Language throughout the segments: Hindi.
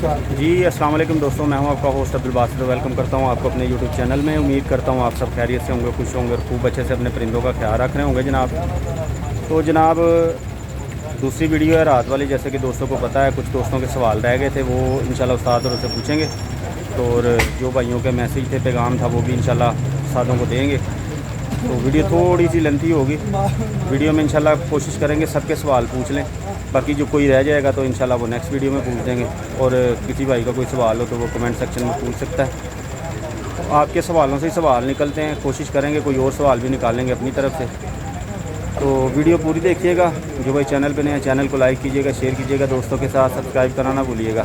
जी अस्सलाम वालेकुम दोस्तों, मैं हूं आपका होस्ट अब्दुल बासित। वेलकम करता हूं आपको अपने यूट्यूब चैनल में। उम्मीद करता हूं आप सब खैरियत से होंगे, खुश होंगे और खूब अच्छे से अपने परिंदों का ख्याल रख रहे होंगे जनाब। तो जनाब दूसरी वीडियो है रात वाली, जैसे कि दोस्तों को पता है कुछ दोस्तों के सवाल रह गए थे, वो इंशाल्लाह उस्ताद और उससे पूछेंगे। तो और जो भाइयों के मैसेज थे, पैगाम था, वो भी इंशाल्लाह उस्तादों को देंगे। तो वीडियो थोड़ी सी लेंथी होगी। वीडियो में इंशाल्लाह कोशिश करेंगे सबके सवाल पूछ लें, बाकी जो कोई रह जाएगा तो इंशाल्लाह वो नेक्स्ट वीडियो में पूछ देंगे। और किसी भाई का कोई सवाल हो तो वो कमेंट सेक्शन में पूछ सकता है। तो आपके सवालों से ही सवाल निकलते हैं, कोशिश करेंगे कोई और सवाल भी निकालेंगे अपनी तरफ से। तो वीडियो पूरी देखिएगा। जो भाई चैनल पे नए हैं चैनल को लाइक कीजिएगा, शेयर कीजिएगा, दोस्तों के साथ सब्सक्राइब करना ना भूलिएगा।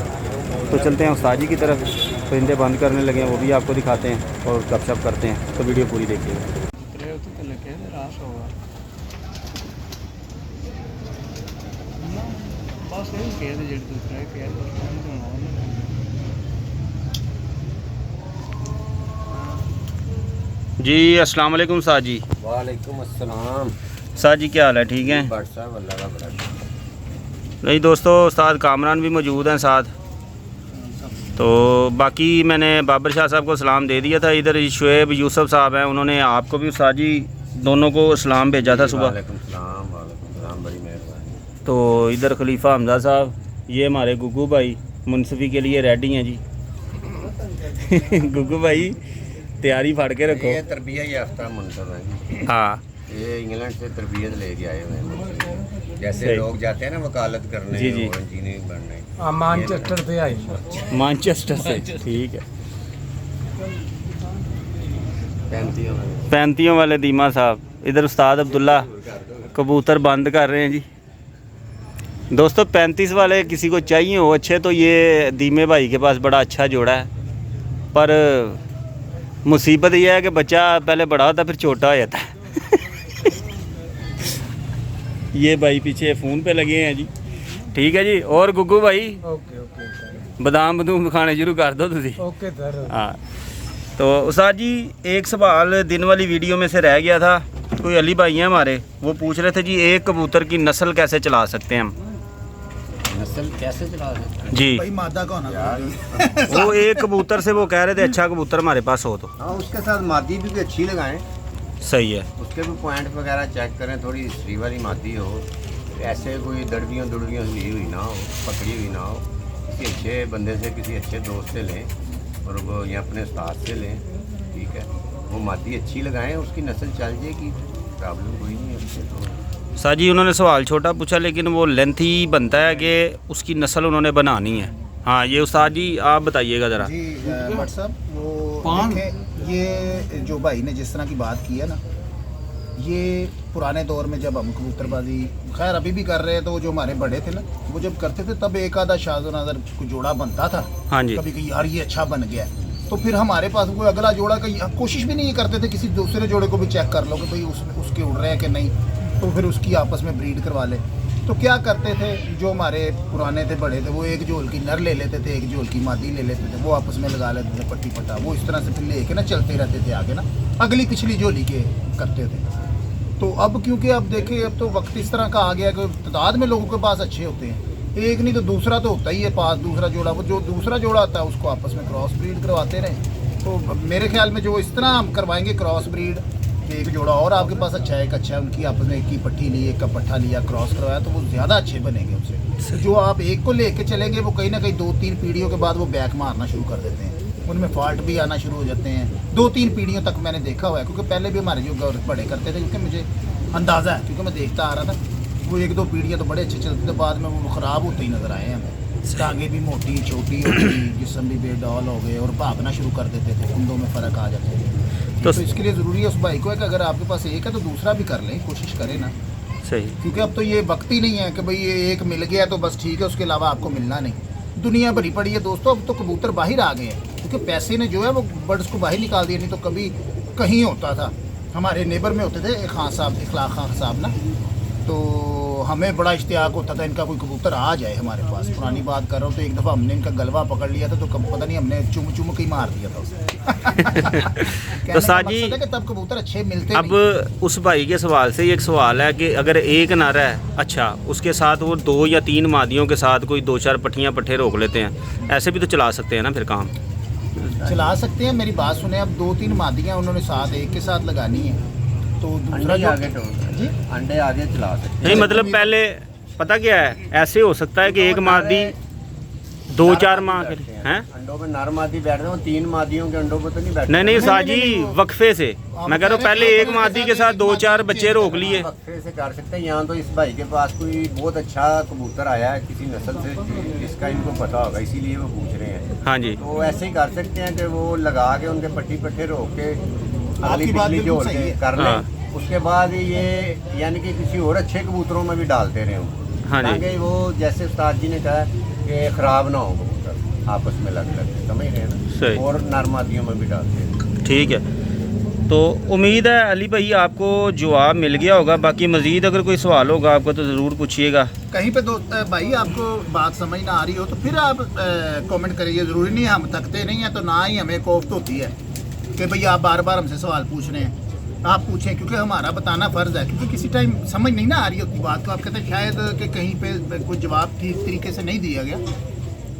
तो चलते हैं उस्ताद जी की तरफ। परिंदे बंद करने लगे हैं, वो भी आपको दिखाते हैं और गपशप करते हैं। तो वीडियो पूरी देखिएगा। जी अस्सलाम वालेकुम साद जी। वालेकुम अस्सलाम। साद जी क्या हाल है? ठीक है नहीं दोस्तों, उस्ताद कामरान भी मौजूद हैं साथ। तो बाकी मैंने बाबर शाह साहब को सलाम दे दिया था। इधर शुएब यूसुफ साहब हैं, उन्होंने आपको भी उस्ताद जी दोनों को सलाम भेजा था सुबह। वालेकुम सलाम, बड़ी मेहरबानी। तो इधर खलीफा हमजा साहब, ये हमारे गुग्गू भाई मुनसफी के लिए रेडी हैं जी। गुग्गू भाई तैयारी फाड़ के रखो। ये तरबियत याफ्ता मुनसब है। हाँ, ये इंग्लैंड से तरबियत लेके आए हुए हैं। जैसे लोग जाते हैं ना वकालत करने, जी जी, इंजीनियरिंग बनने। मानचेस्टर से आई, मानचेस्टर से। ठीक है, 35 वाले दीमा साहब। इधर उस्ताद अब्दुल्ला कबूतर बंद कर रहे हैं जी। दोस्तों 35 वाले किसी को चाहिए हो अच्छे तो ये दीमे भाई के पास बड़ा अच्छा जोड़ा है, पर मुसीबत यह है कि बच्चा पहले बड़ा होता फिर छोटा हो जाता है। ये भाई पीछे फ़ोन पे लगे हैं जी। ठीक है जी। और गुग्गू भाई ओके ओके बादाम बदूम खाने शुरू कर दो तुसी। Okay sir. हाँ, तो उस्ताद जी एक सवाल दिन वाली वीडियो में से रह गया था। कोई अली भाई हैं हमारे, वो पूछ रहे थे जी एक कबूतर की नस्ल कैसे चला सकते हैं हम? नस्ल कैसे चला सकते हैं जी भाई मादा कौन है यार? वो एक कबूतर से वो कह रहे थे अच्छा कबूतर हमारे पास हो तो। हाँ, उसके साथ मादी भी अच्छी लगाएं। सही है। उसके भी पॉइंट वगैरह चेक करें, थोड़ी हिस्ट्री वाली मादी हो, ऐसे कोई दड़बियों ली हुई ना हो, पकड़ी हुई ना हो। किसी अच्छे बंदे से, किसी अच्छे दोस्त से लें और वो या अपने उस्ताद से लें। ठीक है, वो मादी अच्छी लगाएं, उसकी नस्ल चल जाएगी, प्रॉब्लम कोई नहीं है उससे। तो साजी उन्होंने सवाल छोटा पूछा लेकिन वो लेंथ ही बनता है कि उसकी नस्ल उन्होंने बनानी है। हाँ, ये उस्ताद जी आप बताइएगा ज़रा। जी भट्ट साहब, वो देखें, ये जो भाई ने जिस तरह की बात की है ना, ये पुराने दौर में जब हम कबूतरबाजी खैर अभी भी कर रहे हैं, तो जो हमारे बड़े थे ना, वो जब करते थे तब एक आधा शाज़ नज़र को जोड़ा बनता था। हाँ जी। कभी कभी यार ये अच्छा बन गया, तो फिर हमारे पास कोई अगला जोड़ा का कोशिश भी नहीं करते थे, किसी दूसरे जोड़े को भी चेक कर लो कि भाई उसके उड़ रहे हैं कि नहीं, तो फिर उसकी आपस में ब्रीड करवा ले। तो क्या करते थे जो हमारे पुराने थे, बड़े थे, वो एक झोल की नर ले लेते थे, एक झोल की मादी ले लेते थे, वो आपस में लगा लेते थे पट्टी पट्टा। वो इस तरह से फिर लेके ना चलते रहते थे आगे ना, अगली पिछली झोली के करते थे। तो अब क्योंकि अब देखें, अब तो वक्त इस तरह का आ गया कि तादाद में लोगों के पास अच्छे होते हैं, एक नहीं तो दूसरा तो होता ही है पास, दूसरा जोड़ा, वो जो दूसरा जोड़ा आता है उसको आपस में क्रॉस ब्रीड करवाते रहे। तो मेरे ख्याल में जो इस तरह हम करवाएंगे क्रॉस ब्रीड, एक जोड़ा और आपके पास अच्छा है, एक अच्छा है, उनकी आपस में एक की पट्टी ली, एक का पट्ठा लिया, क्रॉस करवाया, तो वो ज़्यादा अच्छे बनेंगे उनसे। जो आप एक को लेके चलेंगे वो कहीं ना कहीं 2-3 पीढ़ियों के बाद वो बैक मारना शुरू कर देते हैं, उनमें फॉल्ट भी आना शुरू हो जाते हैं। 2-3 पीढ़ियों तक मैंने देखा हुआ है, क्योंकि पहले भी हमारे जो बड़े करते थे, क्योंकि मुझे अंदाज़ा है, क्योंकि मैं देखता आ रहा था, वो 1-2 पीढ़ियाँ तो बड़े अच्छे चलते थे, बाद में वो ख़राब होते ही नज़र आए हमें। टांगे भी मोटी छोटी हो गई, जिस्म भी बेडॉल हो गए और भागना शुरू कर देते थे, कुंडों में फ़र्क आ जाते थे। तो इसके लिए ज़रूरी है उस भाई को है कि अगर आपके पास एक है तो दूसरा भी कर लें, कोशिश करें ना। सही, क्योंकि अब तो ये वक्त ही नहीं है कि भाई ये एक मिल गया तो बस ठीक है, उसके अलावा आपको मिलना नहीं। दुनिया भरी पड़ी है दोस्तों, अब तो कबूतर बाहर आ गए हैं, क्योंकि पैसे ने जो है वो बर्ड्स को बाहर निकाल दिया। नहीं तो कभी कहीं होता था, हमारे नेबर में होते थे खान साहब, इखलाक खान साहब ना, तो हमें बड़ा इश्तियाक होता था इनका कोई कबूतर आ जाए हमारे पास। पुरानी बात कर रहा हूँ, तो एक दफ़ा हमने इनका गलवा पकड़ लिया था, तो पता नहीं हमने चुम चुम के ही मार दिया था उसे। तो साजी कि तब कबूतर अच्छे मिलते अब उस भाई के सवाल से एक सवाल है कि अगर एक नर है, अच्छा, उसके साथ वो 2 या 3 मादियों के साथ कोई 2-4 पट्टियाँ पट्ठे रोक लेते हैं, ऐसे भी तो चला सकते हैं ना फिर काम? चला सकते हैं। मेरी बात सुने, अब 2-3 मादियाँ उन्होंने साथ एक के साथ लगानी है, तो दूसरा अंडे जो आगे जी अंडे आगे चला सकते नहीं, मतलब पहले पता क्या है, ऐसे हो सकता है कि एक मादी 2-4 माह के हैं। अंडों में नर मादी बैठते हैं, 3 मादियों के अंडों पर तो नहीं बैठते। नहीं साजी, वक्फे से मैं कह रहा हूँ, पहले एक मादी के साथ 2-4 बच्चे रोक लिए। वक्फे से कर सकते हैं। यहाँ तो इस भाई के पास कोई बहुत अच्छा कबूतर आया है किसी नस्ल से जिसका इनको पता होगा, इसीलिए वो पूछ रहे हैं। हाँ जी, तो ऐसे ही कर सकते हैं कि वो लगा के उनके पट्टी पट्टे रोक के अगली आपकी बात पिछली बिल्कुल जोड़ सही के है। कर हाँ। लें। उसके बाद ये यानी कि किसी और अच्छे कबूतरों में भी डालते रहे हों, हाँ जी। ताकि वो जैसे उस्ताद जी ने कहा कि ख़राब ना हो कबूतर आपस में लग लग, समझ रहे हैं सही। ना, और नरमादियों में भी डालते हैं। ठीक है। तो उम्मीद है अली भाई आपको जवाब मिल गया होगा। बाकी मज़ीद अगर कोई सवाल होगा आपको तो ज़रूर पूछिएगा। कहीं पे भाई आपको बात समझ ना आ रही हो तो फिर आप कमेंट करिए। ज़रूरी नहीं है, हम थकते नहीं हैं तो ना ही हमें कोफ्त होती है कि भाई आप बार बार हमसे सवाल पूछ रहे हैं। आप पूछें, क्योंकि हमारा बताना फ़र्ज़ है, क्योंकि किसी टाइम समझ नहीं ना आ रही होती बात, तो आप कहते हैं शायद कि कहीं पे कोई जवाब ठीक तरीके से नहीं दिया गया,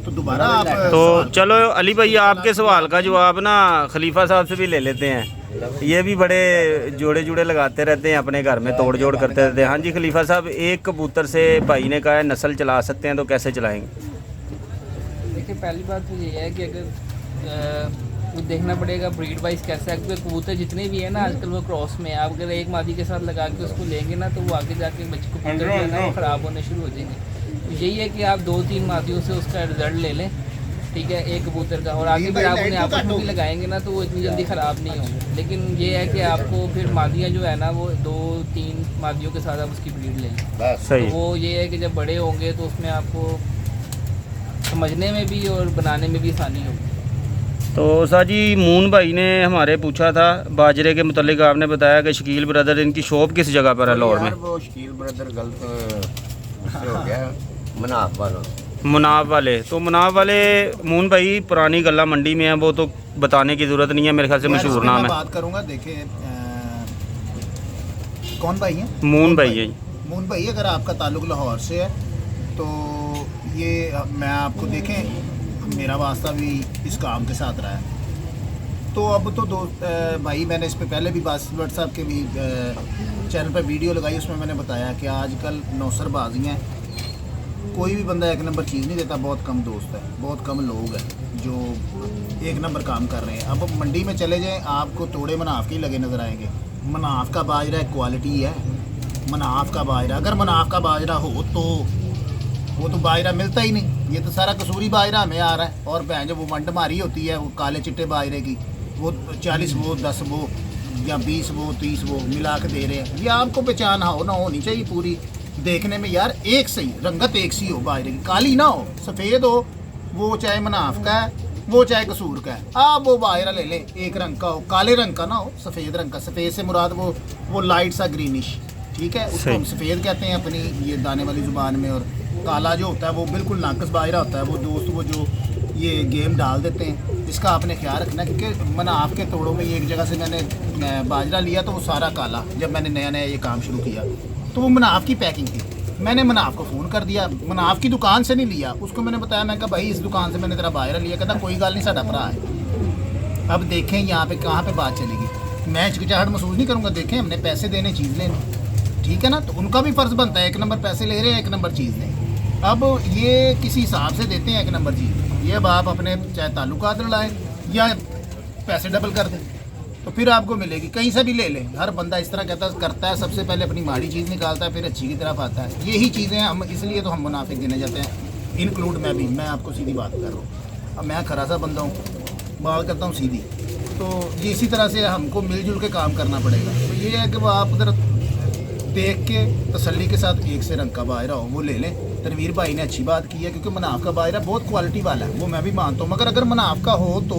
तो दोबारा आप तो चलो अली भाई, आपके सवाल का जवाब ना खलीफा साहब से भी ले लेते हैं। ये भी बड़े जोड़े जुड़े लगाते रहते हैं अपने घर में, तोड़ जोड़ करते रहते हैं। हाँ जी खलीफा साहब, एक कबूतर से भाई ने कहा है नस्ल चला सकते हैं, तो कैसे चलाएंगे? देखिए, पहली बात तो ये है कि अगर वो देखना पड़ेगा ब्रीड वाइज कैसा है, क्योंकि कबूतर जितने भी है ना आजकल वो क्रॉस में है। आप अगर एक मादी के साथ लगा के उसको लेंगे ना, तो वो आगे जाके बच्चे कबूतर जो है ना वो ख़राब होने शुरू हो जाएंगे। तो यही है कि आप 2-3 मादियों से उसका रिजल्ट ले लें, ठीक है, एक कबूतर का, और आगे फिर आप उन्हें आपस में भी लगाएंगे ना तो वो इतनी जल्दी ख़राब नहीं होंगे। लेकिन ये है कि आपको फिर मादियाँ जो है ना वो 2-3 मादियों के साथ आप उसकी ब्रीड ले लें। सही। तो वो ये है कि जब बड़े होंगे तो उसमें आपको समझने में भी और बनाने में भी आसानी होगी। तो साजी, मून भाई ने हमारे पूछा था बाजरे के मुतालिक, आपने बताया कि शकील ब्रदर, इनकी शॉप किस जगह पर है लाहौर में? वो शकील ब्रदर गलत उससे हो गया, मनाफ वालों से। मुनाफ वाले, तो मुनाफ वाले मून भाई पुरानी गला मंडी में है, वो तो बताने की ज़रूरत नहीं है, मेरे ख्याल से मशहूर नाम है। बात करूँगा। देखिए, कौन भाई है? मून भाई है। मून भाई, अगर आपका ताल्लुक लाहौर से है तो ये मैं आपको, देखें मेरा वास्ता भी इस काम के साथ रहा है, तो अब तो भाई मैंने इस पे पहले भी व्हाट्सएप के भी चैनल पर वीडियो लगाई, उसमें मैंने बताया कि आजकल नौसरबाजियाँ, कोई भी बंदा एक नंबर चीज़ नहीं देता। बहुत कम दोस्त है, बहुत कम लोग हैं जो एक नंबर काम कर रहे हैं। अब मंडी में चले जाएं, आपको तोड़े मनाफ के ही लगे नज़र आएंगे। मनाफ का बाजरा क्वालिटी है, मनाफ का बाजरा, अगर मनाफ का बाजरा हो तो वो तो बाजरा मिलता ही नहीं। ये तो सारा कसूरी बाजरा हमें आ रहा है, और बहन जो वो मंड मारी होती है वो काले चिट्टे बाजरे की, वो 40 वो 10 वो या 20 वो 30 वो मिला के दे रहे हैं। ये आपको पहचान हो ना होनी चाहिए पूरी, देखने में यार एक सही रंगत एक सी हो बाजरे की, काली ना हो, सफ़ेद हो, वो चाहे मनाफ का है वो चाहे कसूर का है, आप वो बाजरा ले लें, एक रंग का हो, काले रंग का ना हो, सफ़ेद रंग का। सफ़ेद से मुराद वो लाइट सा ग्रीनिश, ठीक है, उसको हम सफ़ेद कहते हैं अपनी ये दाने वाली ज़ुबान में। और काला जो होता है वो बिल्कुल नाकस बाजरा होता है। वो दोस्त वो जो ये गेम डाल देते हैं, इसका आपने ख्याल रखना, क्योंकि मनाफ के तोड़ों में ये एक जगह से मैंने बाजरा लिया तो वो सारा काला, जब मैंने नया नया ये काम शुरू किया तो वो मनाफ की पैकिंग थी। मैंने मनाफ को फ़ोन कर दिया, मनाफ की दुकान से नहीं लिया, उसको मैंने बताया, मैं कहा भाई इस दुकान से मैंने तेरा बाजरा लिया, कहता कोई गल नहीं, साडा भरा है। अब देखें यहाँ पे कहाँ पे बात चलेगी, मैं हिचकिचाहट महसूस नहीं करूँगा। देखें, हमने पैसे देने, चीज़ लेनी, ठीक है ना, तो उनका भी फ़र्ज़ बनता है, एक नंबर पैसे ले रहे हैं, एक नंबर चीज़ लें। अब ये किसी हिसाब से देते हैं एक नंबर चीज़, ये अब आप अपने चाहे ताल्लुकात लड़ाएं या पैसे डबल कर दें तो फिर आपको मिलेगी, कहीं से भी ले लें। हर बंदा इस तरह करता है, सबसे पहले अपनी माड़ी चीज़ निकालता है, फिर अच्छी की तरफ आता है। यही चीज़ें हम, इसलिए तो हम मुनाफिक गिने जाते हैं, इंक्लूड मैं भी। मैं आपको सीधी बात कर रहा हूँ, अब मैं खरा सा बंदा हूँ, बात करता हूँ सीधी, तो ये इसी तरह से हमको मिलजुल के काम करना पड़ेगा। तो ये है कि वो आप उधर देख के तसल्ली के साथ एक से रंग का बाजरा हो वो ले लें। तनवीर भाई ने अच्छी बात की है, क्योंकि मनाफ का बाजरा बहुत क्वालिटी वाला है, वो मैं भी मानता हूँ, मगर अगर मनाफ का हो तो,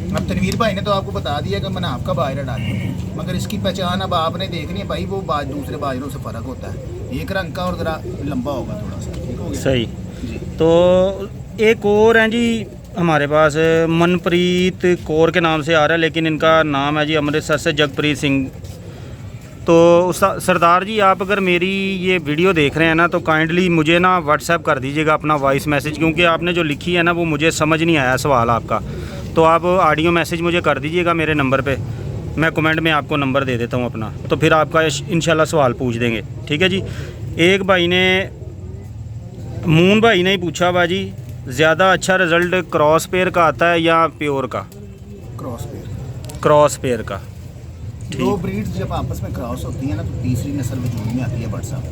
अब तनवीर भाई ने तो आपको बता दिया कि मनाफ का बाजरा डालें, मगर इसकी पहचान अब आपने देखनी है भाई, वो दूसरे बाजरों से फ़र्क होता है। एक रंग का और ज़रा लंबा होगा थोड़ा सा, ठीक हो गया। सही। जी। तो एक और हैं जी हमारे पास, मनप्रीत कौर के नाम से आ रहा है, लेकिन इनका नाम है जी अमृतसर से जगप्रीत सिंह। तो सरदार जी, आप अगर मेरी ये वीडियो देख रहे हैं ना, तो काइंडली मुझे ना व्हाट्सएप कर दीजिएगा अपना वॉइस मैसेज, क्योंकि आपने जो लिखी है ना वो मुझे समझ नहीं आया सवाल आपका। तो आप ऑडियो मैसेज मुझे कर दीजिएगा मेरे नंबर पे, मैं कमेंट में आपको नंबर दे देता हूँ अपना, तो फिर आपका इंशाल्लाह सवाल पूछ देंगे, ठीक है जी। एक भाई ने, मून भाई ने ही पूछा बाजी, ज़्यादा अच्छा रिज़ल्ट क्रॉस पेयर का आता है या प्योर का? क्रॉस पेयर का। दो ब्रीड्स जब आपस में क्रॉस होती हैं ना, तो तीसरी नस्ल वजूद में आती है बट साहब,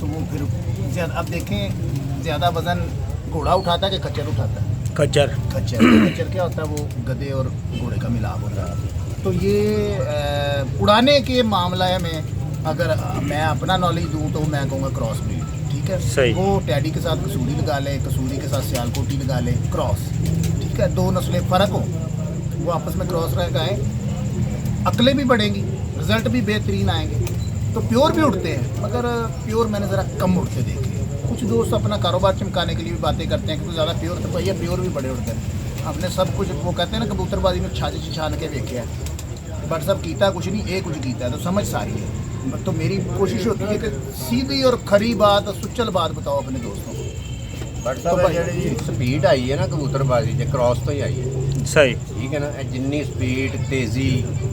तो वो फिर ज़्यादा, अब देखें ज़्यादा वज़न घोड़ा उठाता है कि खच्चर उठाता है? खच्चर। खच्चर क्या होता है, वो गधे और घोड़े का मिलाप होता है। तो ये उड़ाने के मामला में अगर मैं अपना नॉलेज दूँ तो मैं कहूँगा क्रॉस ब्रीड, ठीक है। सही। वो टैडी के साथ कसूरी लगा ले, कसूरी के साथ सियालकोटी लगा ले, क्रॉस, ठीक है। दो नस्लें फ़र्क हो, वो आपस में क्रॉस रह गए, अकलें भी बढ़ेंगी, रिज़ल्ट भी बेहतरीन आएंगे। तो प्योर भी उठते हैं, मगर प्योर मैंने ज़रा कम उठते देखे। कुछ दोस्त अपना कारोबार चमकाने के लिए भी बातें करते हैं कि तो ज़्यादा प्योर, तो भैया प्योर भी बड़े उठते हैं। हमने सब कुछ, वो कहते हैं ना कबूतरबाजी में छाछ छान के देखे है, बट सब कीता कुछ नहीं, एक कुछ कीता है, तो समझ सारी है। तो मेरी कोशिश होती है कि सीधी और खरी बात, सुचल बात बताओ अपने दोस्तों को। बट साहब जी स्पीड आई है ना कबूतरबाजी च, क्रॉस तो ही आई है। सही। ठीक है ना, जिन्नी स्पीड तेज़ी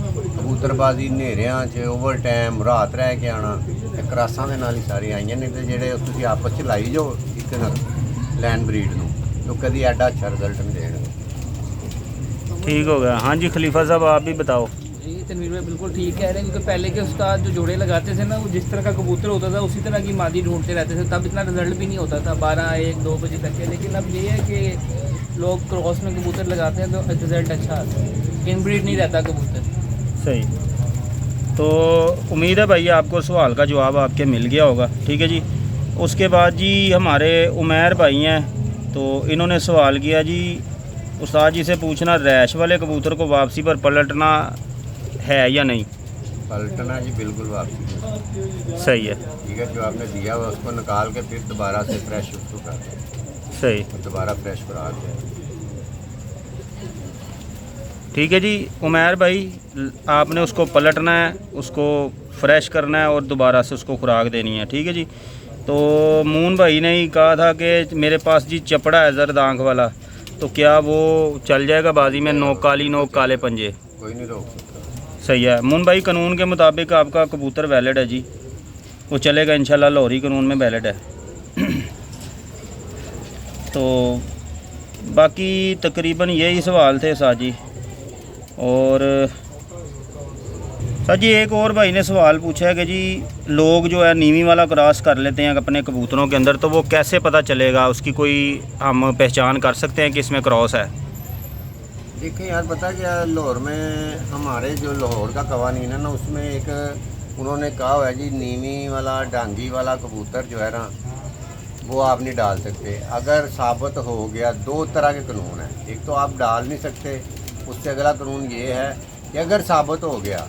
कबूतरबाजी नेरिਆਂ 'ਚ ओवर टाइम रात रह के आना, क्रासां ਦੇ ਨਾਲ ਹੀ ਸਾਰੀ ਆਈਆਂ ਨੇ। ਤੇ ਜਿਹੜੇ ਤੁਸੀਂ ਆਪਸ 'ਚ ਲਾਈ ਜੋ ਇੱਕ ਲੈਂਡ ਬਰੀਡ ਨੂੰ, तो कभी ਐਡਾ अच्छा रिजल्ट नहीं देगा। ठीक हो गया। हाँ जी खलीफा साहब, आप भी बताओ। जी तनवीर भाई बिल्कुल ठीक कह रहे हैं, क्योंकि पहले के उस्ताद जो जोड़े लगाते थे ना, वो जिस तरह का कबूतर होता था उसी तरह की मादी ढूंढते रहते थे, तब इतना रिजल्ट भी नहीं होता था 12-1-2 बजे तक के। लेकिन अब ये है कि लोग क्रॉस में कबूतर लगाते हैं तो रिजल्ट अच्छा आता है, इनब्रीड नहीं रहता कबूतर। सही। तो उम्मीद है भाई आपको सवाल का जवाब आपके मिल गया होगा, ठीक है जी। उसके बाद जी हमारे उमैर भाई हैं, तो इन्होंने सवाल किया जी, उस्ताद जी से पूछना, रैश वाले कबूतर को वापसी पर पलटना है या नहीं? पलटना जी बिल्कुल वापसी। सही है। ठीक है, जो आपने दिया हुआ उसको निकाल के फिर दोबारा से फ्रेश उसको कर दें। सही। दोबारा फ्रेश करा दें। ठीक है जी उमैर भाई, आपने उसको पलटना है, उसको फ्रेश करना है और दोबारा से उसको खुराक देनी है, ठीक है जी। तो मून भाई ने ही कहा था कि मेरे पास जी चपड़ा है जर्द आँख वाला, तो क्या वो चल जाएगा बाजी में? नोक काली नोक काले पंजे। कोई नहीं रोक सकता। सही है मून भाई, कानून के मुताबिक आपका कबूतर वैलिड है जी, वो चलेगा इंशाल्लाह, लाहौरी कानून में वैलिड है। तो बाकी तकरीबन यही सवाल थे साजी। और सर जी एक और भाई ने सवाल पूछा है कि जी लोग जो है नीवी वाला क्रॉस कर लेते हैं अपने कबूतरों के अंदर, तो वो कैसे पता चलेगा, उसकी कोई हम पहचान कर सकते हैं कि इसमें क्रॉस है? देखिए यार, पता क्या, लाहौर में हमारे जो लाहौर का कवानीन है ना, उसमें एक उन्होंने कहा हुआ है जी, नीवी वाला डांगी वाला कबूतर जो है ना, वो आप नहीं डाल सकते। अगर साबित हो गया, दो तरह के कानून हैं, एक तो आप डाल नहीं सकते, उससे अगला कानून ये है कि अगर साबित हो गया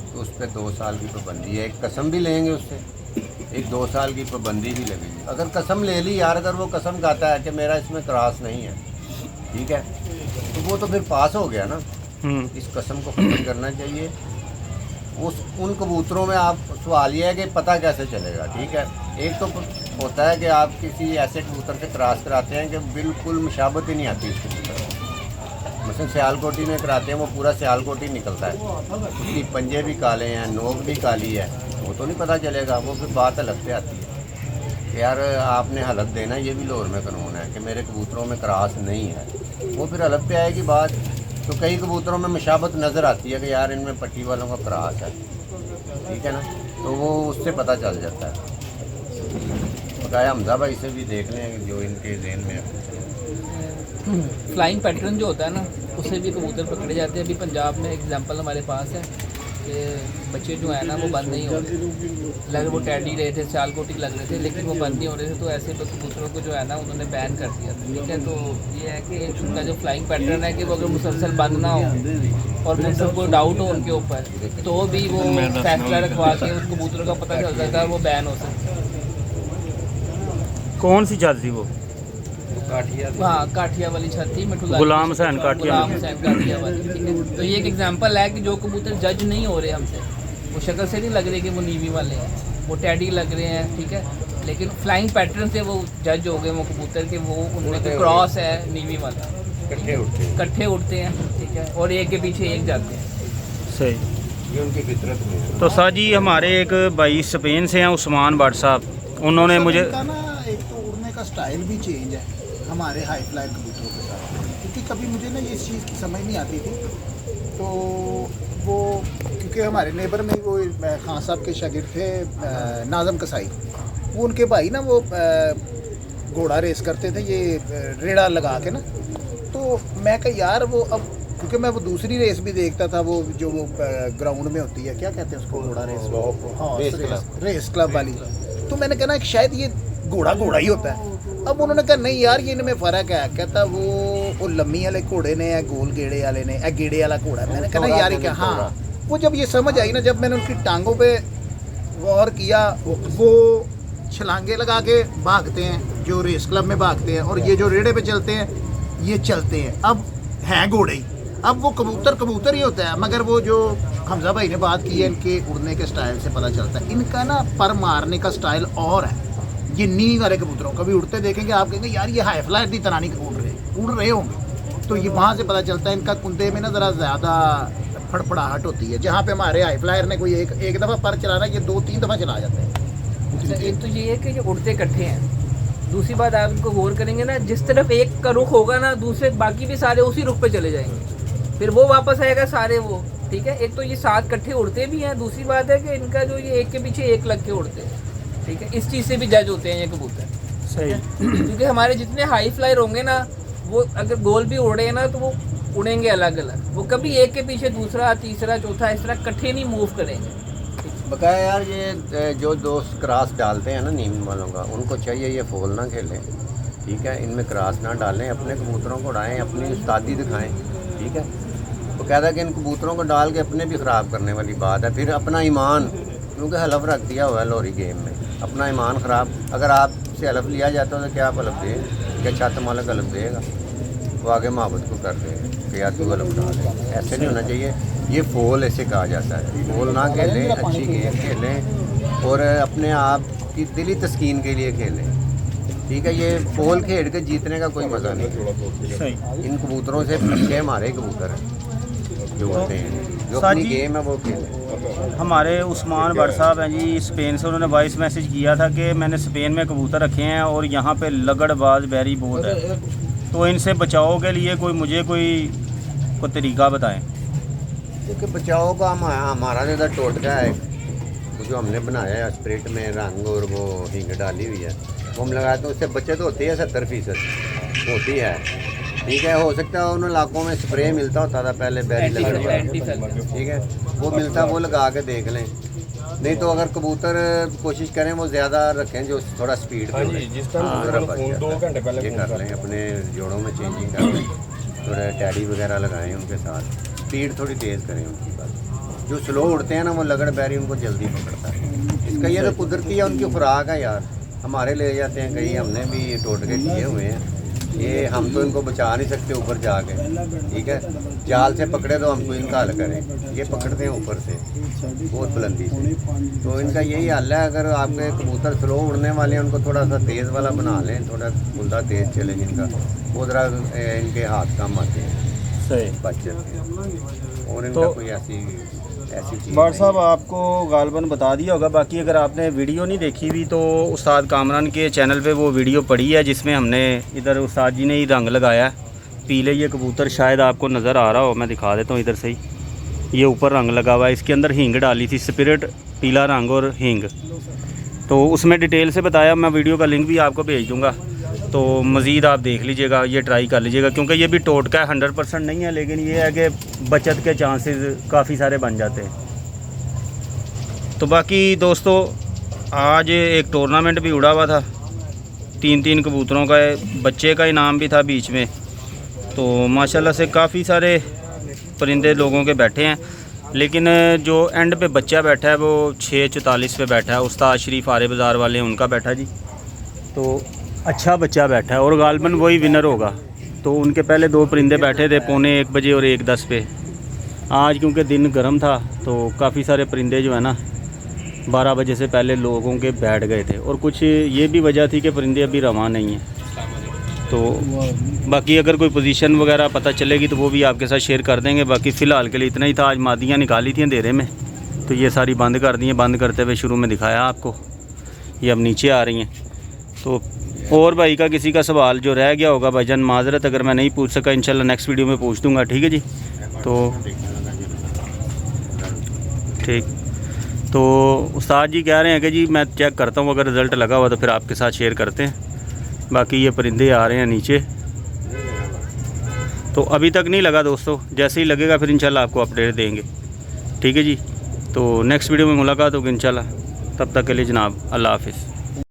तो उस पर 2 साल की पाबंदी है। एक कसम भी लेंगे उससे, एक 2 साल की पाबंदी भी लगेगी। अगर कसम ले ली यार, अगर वो कसम कहता है कि मेरा इसमें क्रॉस नहीं है, ठीक है, तो वो तो फिर पास हो गया ना। इस कसम को खत्म करना चाहिए। उन कबूतरों में आप सवाल ये है कि पता कैसे चलेगा, ठीक है। एक तो होता है कि आप किसी ऐसे कबूतर से क्रॉस कराते हैं कि बिल्कुल मुशाबत ही नहीं आती इस कबूतर, मसलन सियालकोटी में कराते हैं, वो पूरा सियालकोटी निकलता है, उसकी पंजे भी काले हैं, नोक भी काली है, वो तो नहीं पता चलेगा। वो फिर बात अलग से आती है कि यार आपने हलफ देना, ये भी लाहौर में कानून है कि मेरे कबूतरों में क्रॉस नहीं है। वो फिर हलफ पे आएगी बात, तो कई कबूतरों में मुशाबत नज़र आती है कि यार इनमें पट्टी वालों का क्रॉस है, ठीक है ना, तो वो उससे पता चल जाता है। बकाया हमजा भाई से भी देख लें जो इनके ज़हन में है। फ्लाइंग पैटर्न जो होता है ना, उससे भी कबूतर पकड़े जाते हैं। अभी पंजाब में एग्जांपल हमारे पास है कि बच्चे जो है ना वो बंद नहीं हो रहे, लग वो टैडी रहे थे, सियालकोटी लग रहे थे, लेकिन वो बंद नहीं हो रहे थे, तो ऐसे कबूतरों को जो है ना उन्होंने बैन कर दिया था, ठीक है। तो ये है कि उनका जो फ्लाइंग पैटर्न है कि वो अगर मुसलसल बंद ना हो और मुझसे को डाउट हो उनके ऊपर, तो भी वो फैसला रखवा के उस कबूतरों का पता चल जाता है, वो बैन हो सकता है। कौन सी जात थी वो? हाँ, काठिया वाली छत थी, मिठू गुलाम हुसैन काठिया। गुलाम हुसैन काठिया वाली, ठीक है। तो ये एक एग्जांपल है कि जो कबूतर जज नहीं हो रहे हमसे, वो शक्ल से नहीं लग रहे कि वो नीवी वाले हैं, वो टैडी लग रहे हैं, ठीक है, लेकिन फ्लाइंग पैटर्न से वो जज हो गए वो कबूतर के, वो उनमें कोई क्रॉस है नीवी वाला, इकट्ठे उड़ते हैं, ठीक है, और एक के पीछे एक जाते हैं। सही। ये उनकी फितरत में है। तो सर जी हमारे एक भाई स्पेन से हैं उस्मान भट्ट साहब, उन्होंने मुझे इनका ना एक तो उड़ने का स्टाइल भी चेंज है हमारे हाई फ्लायर कबूतरों के साथ, क्योंकि कभी मुझे ना ये चीज़ की समझ नहीं आती थी। तो वो क्योंकि हमारे नेबर में वो खान साहब के शागिर्द थे नाज़म कसाई, वो उनके भाई ना वो घोड़ा रेस करते थे ये रेड़ा लगा के ना। तो मैं कहा यार वो अब क्योंकि मैं वो दूसरी रेस भी देखता था, वो जो वो ग्राउंड में होती है, क्या कहते हैं उसको, घोड़ा रेस, हाँ रेस क्लब वाली। तो मैंने कहा ना कि शायद ये घोड़ा ही होता है। अब उन्होंने कहा नहीं यार ये इनमें फ़र्क है, कहता वो लम्मी वाले घोड़े ने या गोल गेड़े वाले ने, गेड़े वाला घोड़ा है। मैंने कहा ना यार ये क्या, हाँ वो जब ये समझ आई ना, जब मैंने उनकी टांगों पे गौर किया, वो छलांगे लगा के भागते हैं जो रेस क्लब में भागते हैं, और ये जो रेड़े पे चलते हैं ये चलते हैं। अब हैं घोड़े ही, अब वो कबूतर ही होता है, मगर वो जो हमजा भाई ने बात की है इनके उड़ने के स्टाइल से पता चलता है, इनका ना पर मारने का स्टाइल और है। ये नींव वाले कबूतरों कभी उड़ते देखेंगे आप कहेंगे यार ये हाई फ्लायर की तरह नहीं उड़ रहे होंगे, तो ये वहाँ से पता चलता है इनका कुंदे में ना ज़रा ज़्यादा फड़फड़ाहट होती है। जहाँ पे हमारे हाई फ्लायर ने कोई एक दफ़ा पर चलाना, ये 2-3 दफ़ा चला जाते हैं। एक तो ये है कि ये उड़ते इकट्ठे हैं, दूसरी बात आप इनको गौर करेंगे ना, जिस तरफ एक का रुख होगा ना, दूसरे बाकी भी सारे उसी रुख पे चले जाएंगे, फिर वो वापस आएगा सारे वो, ठीक है। एक तो ये साथ इकट्ठे उड़ते भी हैं, दूसरी बात है कि इनका जो ये एक के पीछे एक लग के उड़ते हैं, ठीक है, इस चीज़ से भी जज होते हैं ये कबूतर। सही। क्योंकि हमारे जितने हाई फ्लायर होंगे ना, वो अगर गोल भी उड़ रहे हैं ना, तो वो उड़ेंगे अलग अलग, वो कभी एक के पीछे दूसरा तीसरा चौथा इस तरह इकट्ठे नहीं मूव करेंगे। बकाया यार ये जो दोस्त क्रॉस डालते हैं ना नीम वालों का, उनको चाहिए ये फूल ना खेलें, ठीक है, इनमें क्रॉस ना डालें, अपने कबूतरों को उड़ाएं, अपनी उस्तादी दिखाएं, ठीक है। वो कहता है कि इन कबूतरों को डाल के अपने भी ख़राब करने वाली बात है, फिर अपना ईमान, क्योंकि हलफ रख दिया हुआ है लोरी गेम में, अपना ईमान ख़राब। अगर आपसे हलफ लिया जाता है तो क्या आप हलफ दें, क्या छत मालक हलफ देगा, वो आगे मोहब्बत को कर देगा कि यार तू हलफ डाल, ऐसे नहीं होना चाहिए। ये फूल ऐसे कहा जाता है, फूल ना खेलें, अच्छी गेम खेलें और अपने आप की दिली तस्कीन के लिए खेलें, ठीक है। ये फूल खेल के जीतने का कोई मज़ा नहीं। सही। इन कबूतरों से अच्छे हमारे कबूतर हैं जो होते हैं, जो अपनी गेम है वो खेलें। हमारे उस्मान भट्ट साहब हैं जी स्पेन से, उन्होंने वॉइस मैसेज किया था कि मैंने स्पेन में कबूतर रखे हैं और यहाँ पे लगड़बाज बैरी बहुत है, तो इनसे बचाव के लिए कोई तरीका बताएं। देखिए बचाव का हमारा ज़्यादा टोटका है जो हमने बनाया है, स्प्रिट में रंग और वो हींग डाली हुई है, वो हम लगाते हैं, उससे बचत होती है 70% होती है, ठीक है। हो सकता है उन इलाकों में स्प्रे मिलता होता था पहले बैरी लगने, ठीक है, वो मिलता, वो लगा के देख लें। नहीं तो अगर कबूतर कोशिश करें वो ज़्यादा रखें जो थोड़ा स्पीड पे ये कर लें, अपने जोड़ों में चेंजिंग कर लें, थोड़ा टैडी वगैरह लगाएं उनके साथ, स्पीड थोड़ी तेज़ करें उनकी बात। जो स्लो उड़ते हैं ना वो लगड़ बैरी उनको जल्दी पकड़ता है, इसका ये तो कुदरती है, उनकी खुराक है यार। हमारे ले जाते हैं कहीं, हमने भी टोटके किए हुए हैं, ये हम तो इनको बचा नहीं सकते ऊपर जाके, ठीक है, जाल से पकड़े तो हमको इनका हल करें, ये पकड़ते हैं ऊपर से बहुत बुलंदी से। तो इनका यही हल है, अगर आपके कबूतर स्लो उड़ने वाले हैं उनको थोड़ा सा तेज़ वाला बना लें, थोड़ा खुलदा तेज़ चले जिनका, वो ज़रा इनके हाथ कम आते हैं, सही बच जाते हैं, और इनका तो कोई ऐसी चीज़ भट्ट साहब आपको गालबन बता दिया होगा, बाकी अगर आपने वीडियो नहीं देखी हुई तो उस्ताद कामरान के चैनल पे वो वीडियो पड़ी है जिसमें हमने इधर उस्ताद जी ने ही रंग लगाया है पीले, ये कबूतर शायद आपको नज़र आ रहा हो, मैं दिखा देता हूँ इधर से ही, ये ऊपर रंग लगा हुआ है, इसके अंदर हींग डाली थी, स्पिरिट पीला रंग और हींग, तो उसमें डिटेल से बताया, मैं वीडियो का लिंक भी आपको भेज दूँगा, तो मज़ीद आप देख लीजिएगा, ये ट्राई कर लीजिएगा, क्योंकि ये भी टोटका है, 100% नहीं है, लेकिन ये है कि बचत के चांसेस काफ़ी सारे बन जाते हैं। तो बाकी दोस्तों आज एक टूर्नामेंट भी उड़ा हुआ था, 3 कबूतरों का बच्चे का इनाम भी था बीच में, तो माशाल्लाह से काफ़ी सारे परिंदे लोगों के बैठे हैं, लेकिन जो एंड पे बच्चा बैठा है वो 6:44 पे बैठा है, उस्ताद शरीफ आरे बाज़ार वाले हैं उनका बैठा जी। तो अच्छा बच्चा बैठा है और गालबन वही विनर होगा। तो उनके पहले 2 परिंदे बैठे थे 1:45 बजे और 1:10 पे। आज क्योंकि दिन गर्म था तो काफ़ी सारे परिंदे जो है ना 12 बजे से पहले लोगों के बैठ गए थे, और कुछ ये भी वजह थी कि परिंदे अभी रवां नहीं हैं। तो बाकी अगर कोई पोजीशन वगैरह पता चलेगी तो वो भी आपके साथ शेयर कर देंगे। बाकी फ़िलहाल के लिए इतना ही था। आज मादियाँ निकाली थी अंधेरे में तो ये सारी बंद कर दी हैं। बंद करते हुए शुरू में दिखाया आपको, ये अब नीचे आ रही हैं। तो और भाई का किसी का सवाल जो रह गया होगा भाईजान माजरत अगर मैं नहीं पूछ सका, इंशाल्लाह नेक्स्ट वीडियो में पूछ दूंगा। ठीक है जी। तो ठीक, तो उस्ताद जी कह रहे हैं कि जी मैं चेक करता हूँ, अगर रिज़ल्ट लगा हुआ तो फिर आपके साथ शेयर करते हैं। बाकी ये परिंदे आ रहे हैं नीचे, तो अभी तक नहीं लगा दोस्तों, जैसे ही लगेगा फिर इंशाल्लाह आपको अपडेट देंगे। ठीक है जी। तो नेक्स्ट वीडियो में मुलाकात होगी इंशाल्लाह। तब तक के लिए जनाब अल्लाह हाफ़िज़।